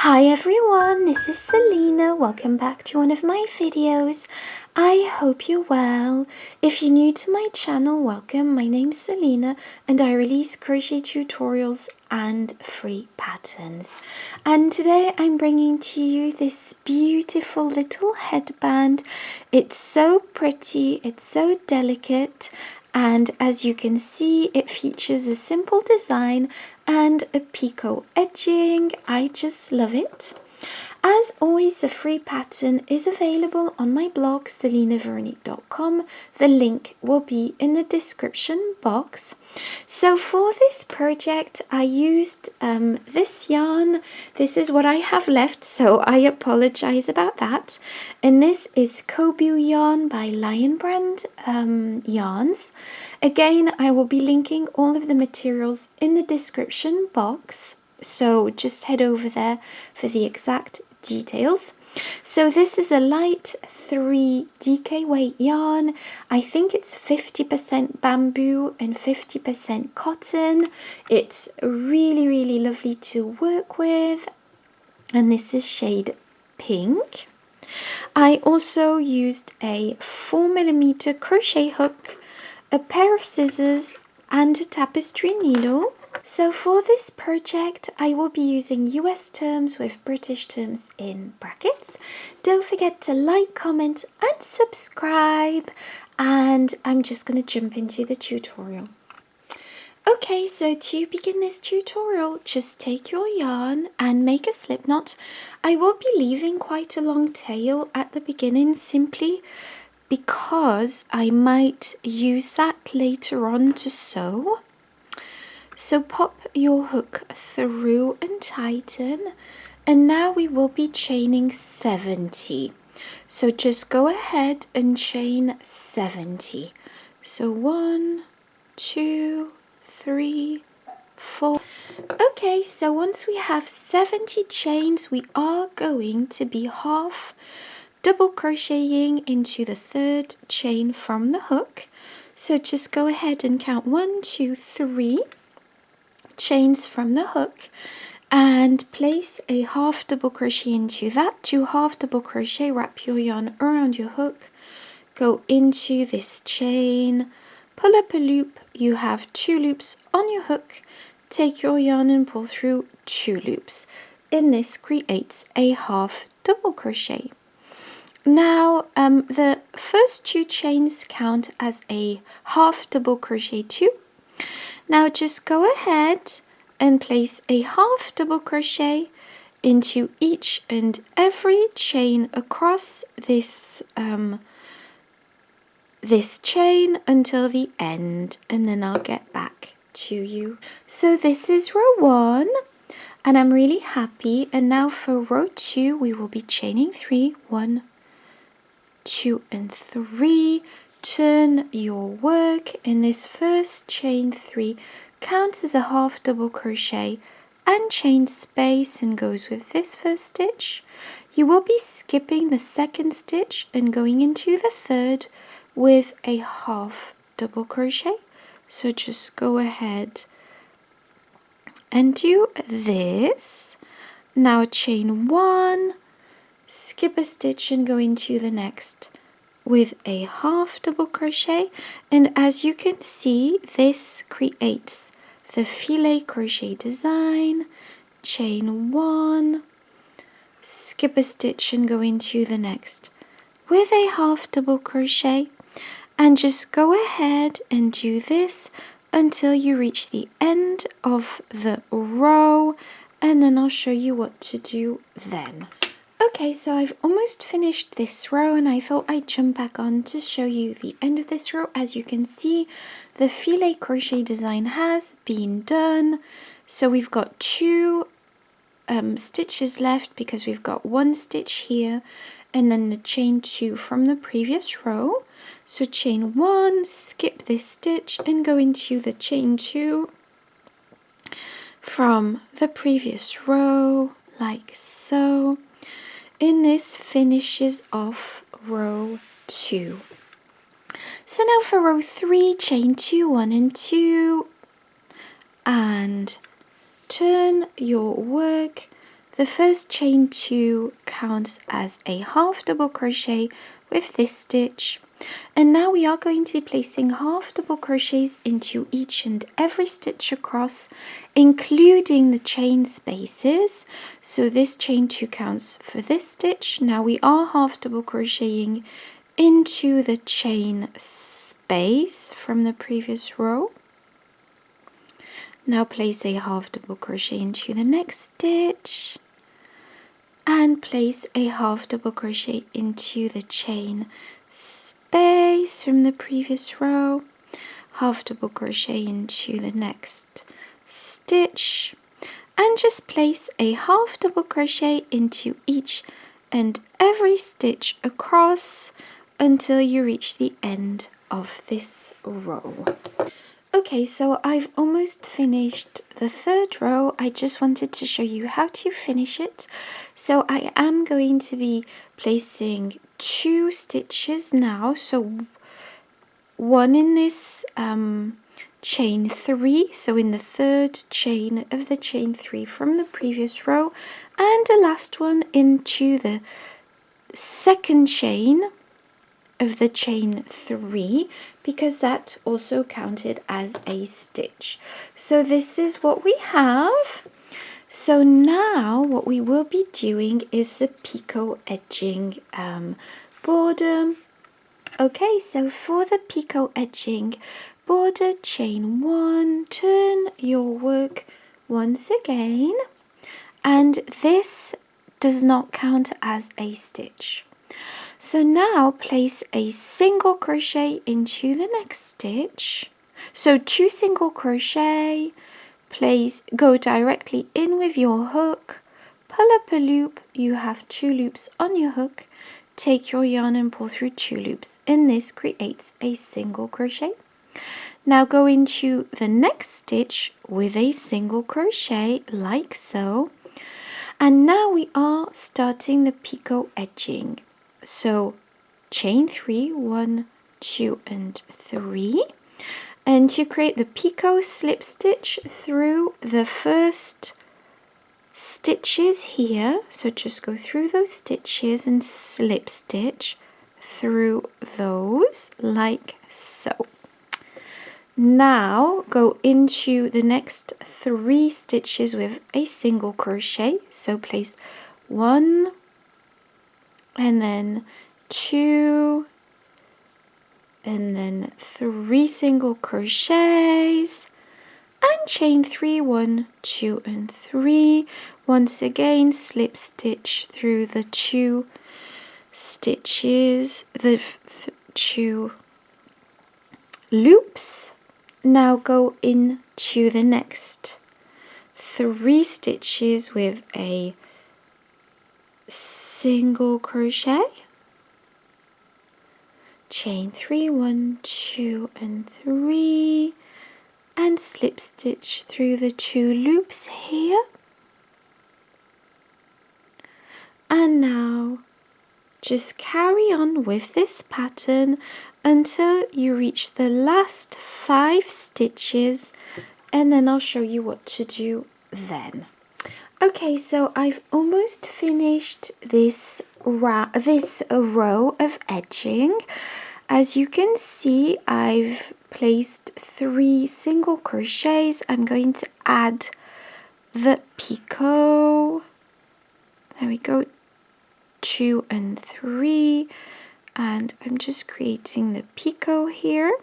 Hi everyone, this is Selina. Welcome back to one of my videos. I hope you're well. If you're new to my channel, welcome. My name's Selina and I release crochet tutorials and free patterns. And today I'm bringing to you this beautiful little headband. It's so pretty, it's so delicate, and as you can see, it features a simple design and a picot edging. I just love it. As always, the free pattern is available on my blog selinaveronique.com. The link will be in the description box. So for this project I used this yarn. This is what I have left, so I apologize about that. And this is Kobu yarn by Lion Brand yarns. Again, I will be linking all of the materials in the description box, so just head over there for the exact details. So this is a light 3 DK weight yarn. I think it's 50% bamboo and 50% cotton. It's really lovely to work with, and this is shade pink. I also used a 4mm crochet hook, a pair of scissors and a tapestry needle. So for this project I will be using US terms with British terms in brackets. Don't forget to like, comment and subscribe, and I'm just going to jump into the tutorial. Okay, so to begin this tutorial, just take your yarn and make a slip knot. I will be leaving quite a long tail at the beginning simply because I might use that later on to sew. So pop your hook through and tighten, and now we will be chaining 70. So just go ahead and chain 70. So 1, 2, 3, 4. Okay, so once we have 70 chains, we are going to be half double crocheting into the third chain from the hook. So just go ahead and count 1, 2, 3 chains from the hook and place a half double crochet into that. 2 half double crochet, wrap your yarn around your hook, go into this chain, pull up a loop. You have 2 loops on your hook, take your yarn and pull through 2 loops, and this creates a half double crochet. Now the first 2 chains count as a half double crochet too. Now just go ahead and place a half double crochet into each and every chain across this this chain until the end, and then I'll get back to you. So this is row 1 and I'm really happy. And now for row 2 we will be chaining 3, 1, 2 and 3. Turn your work, in this first chain 3 counts as a half double crochet and chain space and goes with this first stitch. You will be skipping the second stitch and going into the third with a half double crochet. So just go ahead and do this. Now chain 1, skip a stitch and go into the next with a half double crochet, and as you can see, this creates the filet crochet design. Chain 1, skip a stitch and go into the next with a half double crochet, and just go ahead and do this until you reach the end of the row, and then I'll show you what to do then. Okay, so I've almost finished this row and I thought I'd jump back on to show you the end of this row. As you can see, the filet crochet design has been done. So we've got 2 stitches left because we've got 1 stitch here and then the chain 2 from the previous row. So chain 1, skip this stitch and go into the chain 2 from the previous row like so. And this finishes off row 2. So now for row 3, chain 2, 1 and 2, and turn your work. the first chain 2 counts as a half double crochet with this stitch. And now we are going to be placing half double crochets into each and every stitch across, including the chain spaces. So this chain 2 counts for this stitch. Now we are half double crocheting into the chain space from the previous row. Now place a half double crochet into the next stitch and place a half double crochet into the chain space from the previous row, half double crochet into the next stitch, and just place a half double crochet into each and every stitch across until you reach the end of this row. Okay, so I've almost finished the third row. I just wanted to show you how to finish it. So I am going to be placing 2 stitches now. So one in this chain 3, so in the third chain of the chain 3 from the previous row, and the last one into the second chain of the chain 3, because that also counted as a stitch. So this is what we have. So now what we will be doing is the picot edging border. Okay, so for the picot edging border, chain 1, turn your work once again, and this does not count as a stitch. So now place a single crochet into the next stitch. So 2 single crochet, go directly in with your hook, pull up a loop, you have 2 loops on your hook, take your yarn and pull through 2 loops, and this creates a single crochet. Now go into the next stitch with a single crochet like so, and now we are starting the picot edging. So chain 3, 1, 2 and 3, and to create the picot slip stitch through the first stitches here, so just go through those stitches and slip stitch through those like so. Now go into the next 3 stitches with a single crochet, so place 1 and then 2 and then 3 single crochets and chain 3, 1, 2 and 3. Once again slip stitch through the 2 stitches, the 2 loops. Now go into the next 3 stitches with a single crochet, chain 3, 1, 2 and 3, and slip stitch through the 2 loops here. And now just carry on with this pattern until you reach the last 5 stitches, and then I'll show you what to do then. Okay, so I've almost finished this row of edging. As you can see, I've placed 3 single crochets. I'm going to add the picot. There we go, 2 and 3, and I'm just creating the picot here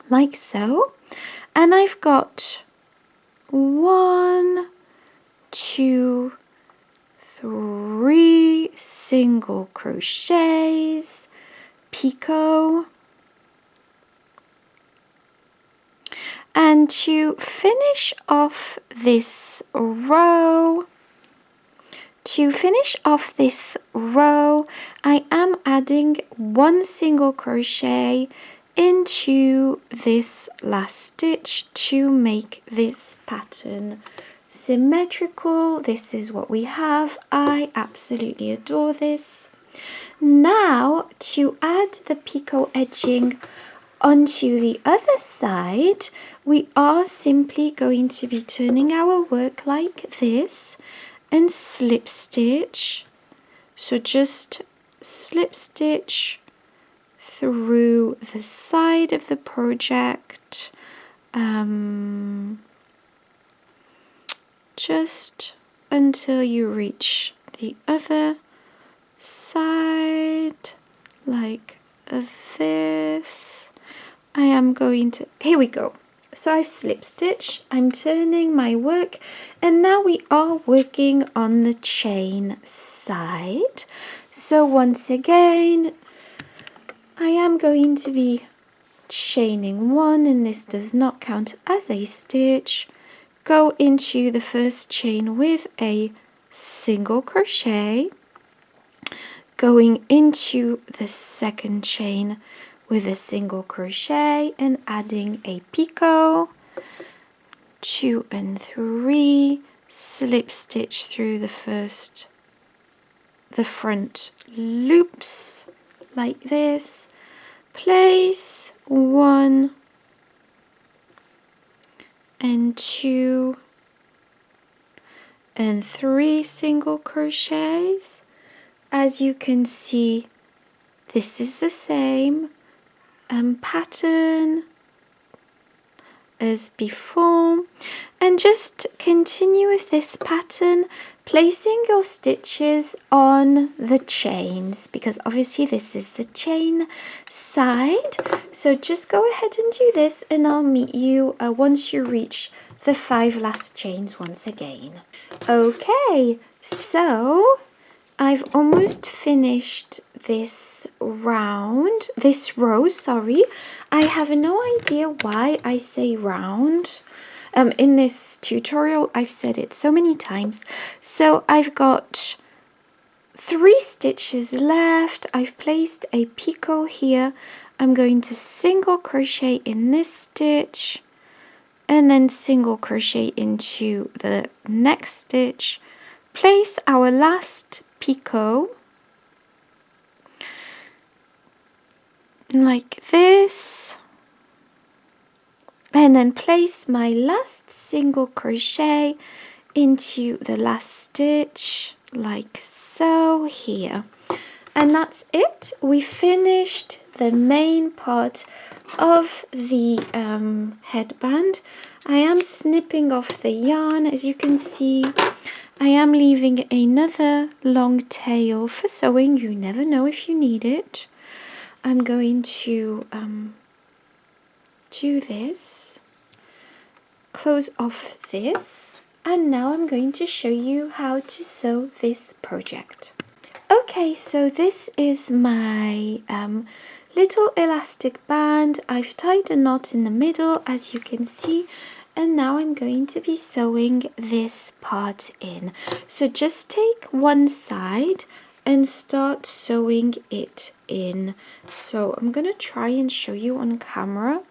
like so, and I've got 1, 2, 3 single crochets, picot, and to finish off this row, I am adding 1 single crochet into this last stitch to make this pattern symmetrical. This is what we have. I absolutely adore this. Now to add the picot edging onto the other side, we are simply going to be turning our work like this, and slip stitch. So just slip stitch through the side of the project, just until you reach the other side, like this. I am going to, here we go. So I've slip stitched, I'm turning my work, and now we are working on the chain side. So once again, I am going to be chaining 1, and this does not count as a stitch. Go into the first chain with a single crochet, going into the second chain with a single crochet and adding a picot, 2 and 3, slip stitch through the front loops like this, place 1 and 2 and 3 single crochets. As you can see, this is the same pattern as before, and just continue with this pattern, placing your stitches on the chains, because obviously this is the chain side. So just go ahead and do this, and I'll meet you once you reach the 5 last chains once again. Okay, so I've almost finished this row, sorry. I have no idea why I say round. In this tutorial, I've said it so many times. So I've got 3 stitches left. I've placed a picot here. I'm going to single crochet in this stitch and then single crochet into the next stitch. Place our last picot like this, and then place my last single crochet into the last stitch like so here. And that's it. We finished the main part of the headband. I am snipping off the yarn, as you can see. I am leaving another long tail for sewing. You never know if you need it. I'm going to do this, close off this, and now I'm going to show you how to sew this project. Okay, so this is my little elastic band. I've tied a knot in the middle, as you can see, and now I'm going to be sewing this part in. So just take one side and start sewing it in. So I'm going to try and show you on camera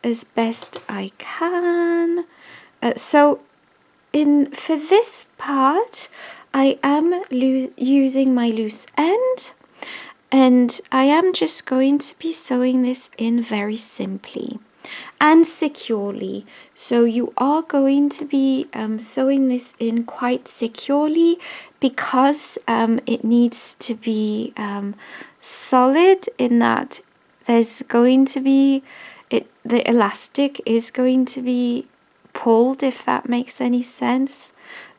as best I can. For this part, I am using my loose end, and I am just going to be sewing this in very simply and securely. So you are going to be sewing this in quite securely, because it needs to be solid, in that there's going to be the elastic is going to be pulled, if that makes any sense,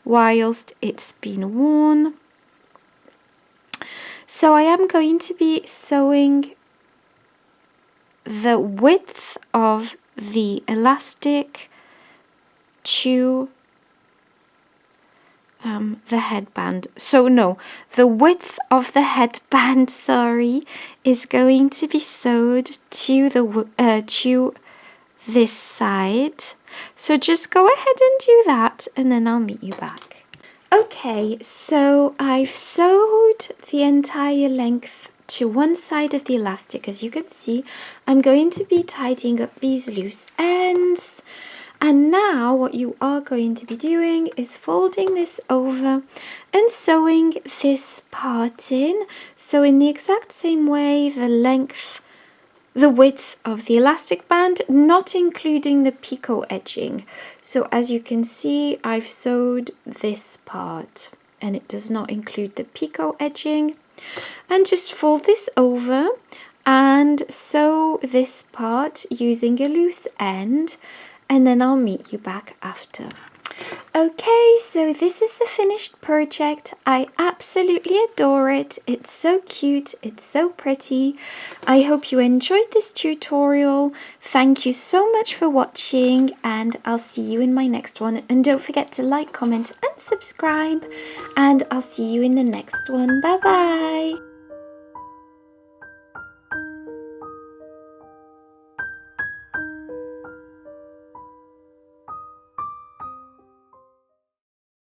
whilst it's been worn. So I am going to be sewing the width of the elastic to the headband. So no, the width of the headband, sorry, is going to be sewed to the to this side. So just go ahead and do that, and then I'll meet you back. Okay, so I've sewed the entire length to one side of the elastic. As you can see, I'm going to be tidying up these loose ends. And now what you are going to be doing is folding this over and sewing this part in. So in the exact same way, the length the width of the elastic band, not including the picot edging. So as you can see, I've sewed this part and it does not include the picot edging. And just fold this over and sew this part using a loose end, and then I'll meet you back after. Okay, so this is the finished project. I absolutely adore it. It's so cute, it's so pretty. I hope you enjoyed this tutorial. Thank you so much for watching, and I'll see you in my next one. And don't forget to like, comment and subscribe, and I'll see you in the next one. Bye bye.